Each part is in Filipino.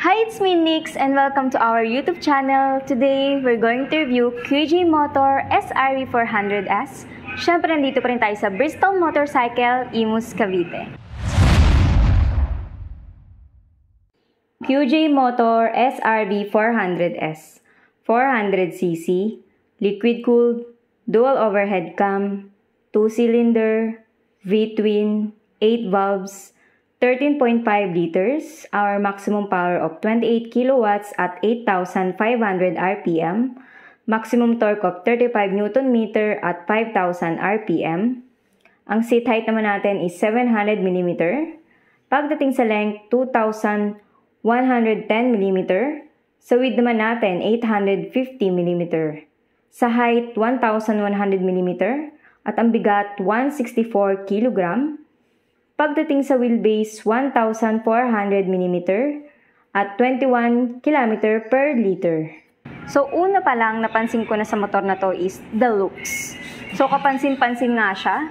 Hi, it's me Nix and welcome to our YouTube channel. Today, we're going to review QJ Motor SRV 400S. Siyempre, nandito pa rin tayo sa Bristol Motorcycle, Imus, Cavite. QJ Motor SRV 400S 400cc, liquid-cooled, dual overhead cam, 2-cylinder, V-twin, 8 valves, 13.5 liters, our maximum power of 28 kilowatts at 8,500 RPM, maximum torque of 35 Newton meter at 5,000 RPM. Ang seat height naman natin is 700 mm. Pagdating sa length, 2,110 mm. Sa width naman natin, 850 mm. Sa height, 1,100 mm. At ang bigat, 164 kg. Pagdating sa wheelbase, 1,400 mm at 21 km per liter. So, una pa lang napansin ko na sa motor na to is the looks. So, kapansin-pansin nga siya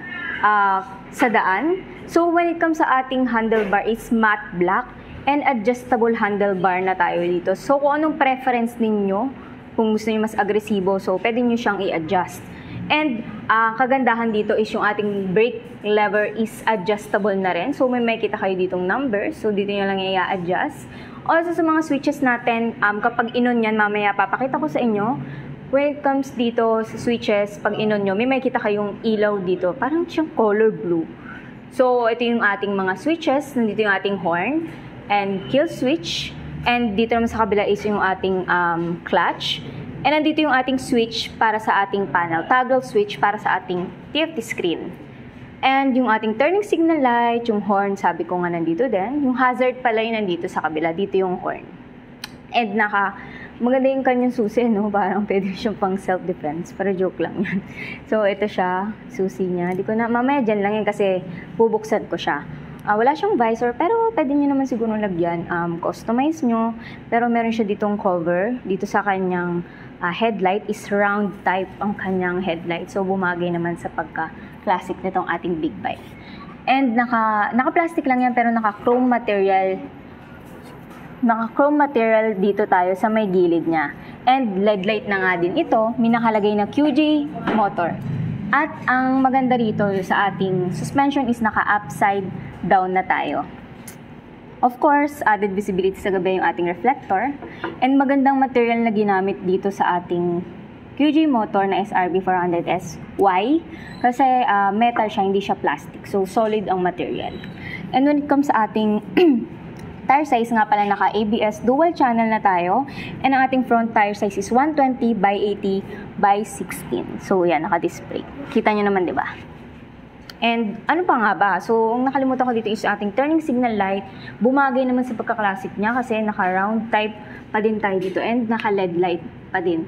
sa daan. So, when it comes sa ating handlebar, it's matte black and adjustable handlebar na tayo dito. So, kung anong preference ninyo, kung gusto niyo mas agresibo, so pwede niyo siyang i-adjust. And kagandahan dito is yung ating brake lever is adjustable na rin. So may makita kayo ditong number. So dito nyo lang i-adjust. Also sa mga switches natin, kapag inon yan, mamaya papakita ko sa inyo. When it comes dito sa switches, pag inon nyo, may makita kayong ilaw dito. Parang siyang color blue. So ito yung ating mga switches. Nandito yung ating horn and kill switch. And dito naman sa kabila is yung ating clutch. And nandito yung ating switch para sa ating panel, toggle switch para sa ating TFT screen. And yung ating turning signal light, yung horn, sabi ko nga nandito din. Yung hazard pala yung nandito sa kabila, dito yung horn. And maganda yung kanyang susi, no? Parang pwede siyang pang self-defense, pero joke lang yan. So ito siya, susi niya. Di ko na, mamaya dyan lang yan kasi bubuksan ko siya. Wala siyang visor, pero pwede nyo naman siguro lagyan. Customize nyo. Pero meron siya ditong cover. Dito sa kanyang headlight is round type ang kanyang headlight. So, bumagay naman sa pagka-classic nitong ating big bike. And naka-plastic lang yan, pero naka-chrome material. Naka-chrome material dito tayo sa may gilid niya. And LED light na nga din ito. May nakalagay na QJ Motor. At ang maganda rito sa ating suspension is naka-upside down na tayo. Of course, added visibility sa gabi yung ating reflector. And magandang material na ginamit dito sa ating QJ Motor na SRV 400S. Why? Kasi metal siya, hindi siya plastic. So, solid ang material. And when it comes sa ating tire size nga pala, naka-ABS dual channel na tayo. And ang ating front tire size is 120 by 80 by 16. So, yan, naka-display. Kita nyo naman, di ba? And ano pa nga ba? So, ang nakalimutan ko dito is ating turning signal light. Bumagay naman sa pagka-classic niya kasi naka-round type pa din tayo dito and naka-LED light pa din.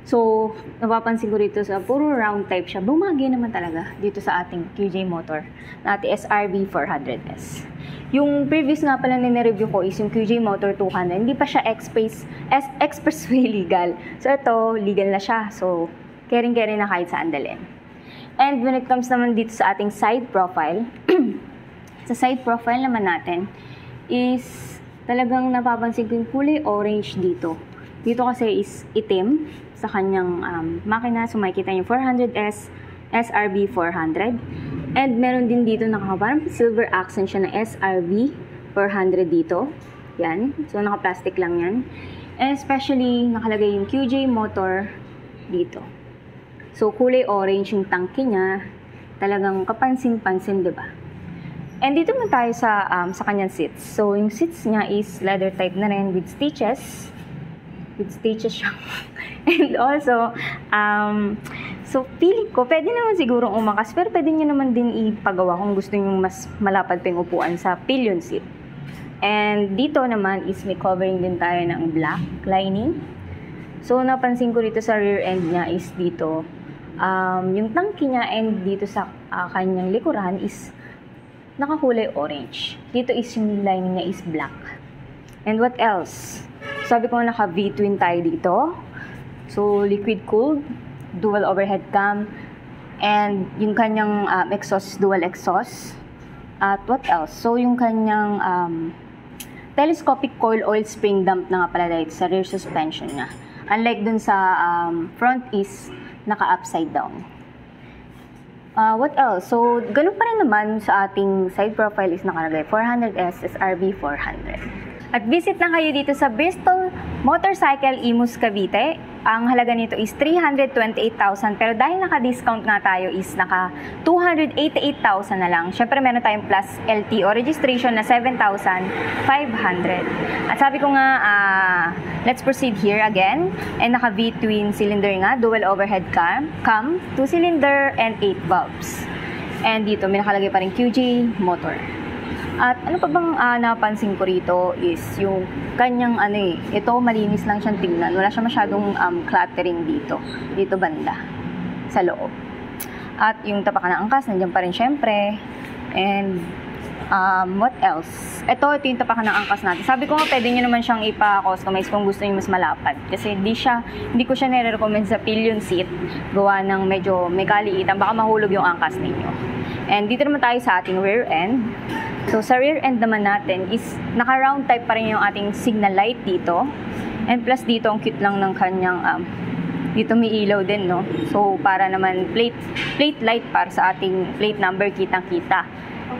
So, napapansin ko rito sa puro round type siya. Bumagay naman talaga dito sa ating QJ Motor na ating SRV 400S. Yung previous nga pala na nireview ko is yung QJ Motor 200. Hindi pa siya expressway legal. So, ito, legal na siya. So, caring-caring na kahit saan dalhin. And when it comes naman dito sa ating side profile, sa side profile naman natin is talagang napapansin ko yung kulay orange dito. Dito kasi is itim sa kanyang makina. So makikita yung 400S SRV 400. And meron din dito parang silver accent siya na SRV 400 dito. Yan. So naka-plastic lang yan. And especially nakalagay yung QJ Motor dito. So, kulay orange yung tangke niya. Talagang kapansin-pansin, di ba? And dito naman tayo sa kanyang seats. So, yung seats niya is leather type na rin with stitches. With stitches siya. And also, so, feeling ko, pwede naman siguro umakas. Pero pwede nyo naman din ipagawa kung gusto nyo mas malapad pa yung upuan sa pillion seat. And dito naman is may covering din tayo ng black lining. So, napansin ko dito sa rear end niya is dito. Yung tangke niya and dito sa kanyang likuran is nakakulay orange. Dito is yung lining niya is black. And what else? Sabi ko naka V-twin tayo dito. So, liquid cooled, dual overhead cam, and yung kanyang exhaust, dual exhaust. At what else? So, yung kanyang telescopic coil oil spring dump na nga pala dito sa rear suspension niya. Unlike dun sa front is naka-upside down. What else? So, ganun pa rin naman sa ating side profile is nakalagay 400S SRB 400. At visit na kayo dito sa Bristol Motorcycle Imus Cavite. Ang halaga nito is 328,000 pero dahil naka-discount nga tayo is naka 288,000 na lang. Syempre meron tayong plus LTO registration na 7,500. At sabi ko nga, let's proceed here again. And naka V-twin cylinder nga, dual overhead cam, 2-cylinder and 8 valves. And dito may nakalagay pa rin QJ motor. At ano pa bang napansin ko rito is yung kanyang ito malinis lang siyang tingnan. Wala siya masyadong cluttering dito banda sa loob. At yung tapakan ng angkas nandiyan pa rin syempre. And what else? Ito yung tapakan ng angkas natin. Sabi ko nga pwede nyo naman siyang ipa-customize kung gusto niyo mas malapad. Kasi hindi ko siya nire-recommend sa pillion seat. Gawa ng medyo may kaliitan. Baka mahulog yung angkas ninyo. And dito naman tayo sa ating rear end. So, sa rear end naman natin is naka-round type pa rin yung ating signal light dito. And plus dito, ang cute lang ng kanyang, dito may ilaw din, no? So, para naman plate light para sa ating plate number, kitang-kita.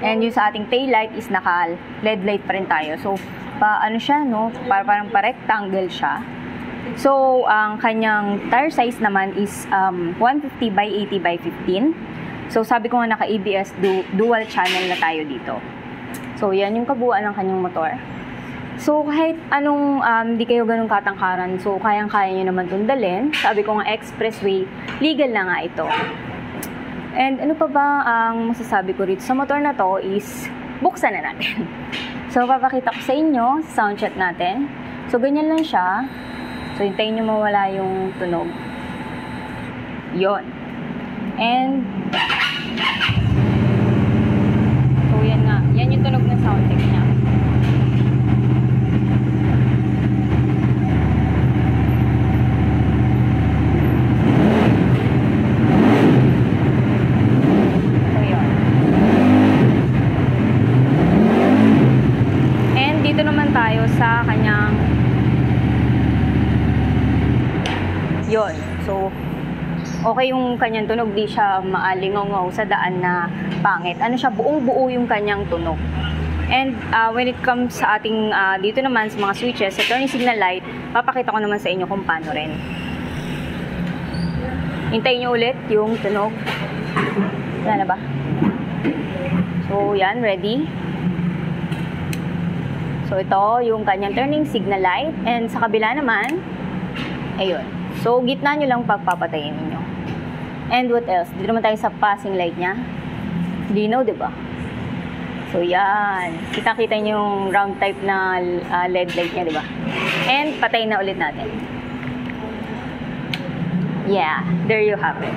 And yung sa ating tail light is naka-LED light pa rin tayo. So, ano siya, no? Parang pa-rectangle siya. So, ang kanyang tire size naman is 150 by 80 by 15. So, sabi ko nga naka-ABS dual channel na tayo dito. So, yan yung kabuuan ng kanyang motor. So, kahit anong di kayo ganun katangkaran, so kayang-kaya nyo naman itong dalhin. Sabi ko nga expressway, legal na nga ito. And ano pa ba ang masasabi ko rito sa motor na to is, buksan na natin. So, papakita ko sa inyo, sound check natin. So, ganyan lang siya. So, hintayin nyo mawala yung tunog. Yon. And, so, yan nga. Yan yung tunog ng sound check niya. So, yun. And, dito naman tayo sa kanyang yon. So, okay yung kanyang tunog, di siya maalingaw sa daan na pangit. Ano siya, buong-buo yung kanyang tunog. And when it comes sa ating, dito naman sa mga switches, sa turning signal light, papakita ko naman sa inyo kung paano rin. Hintayin nyo ulit yung tunog. Yan na ba? So, yan, ready. So, ito yung kanyang turning signal light. And sa kabila naman, ayun. So, gitna nyo lang pagpapatayin ninyo. And what else? Dito naman tayo sa passing light niya. Linaw, diba? So, yan. Kita-kita nyo yung round type na LED light niya, diba? And, patayin na ulit natin. Yeah, there you have it.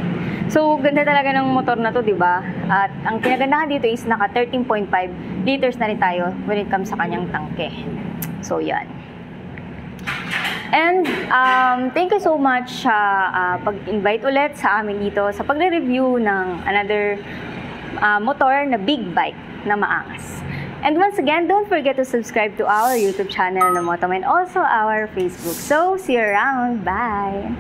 So, ganda talaga ng motor na to, diba? At ang kinagandahan dito is naka 13.5 liters na rin tayo when it comes sa kanyang tangke. So, yan. And thank you so much sa pag-invite ulit sa amin dito sa pagre-review ng another motor na big bike na maangas. And once again, don't forget to subscribe to our YouTube channel na Motom and also our Facebook. So, see you around. Bye!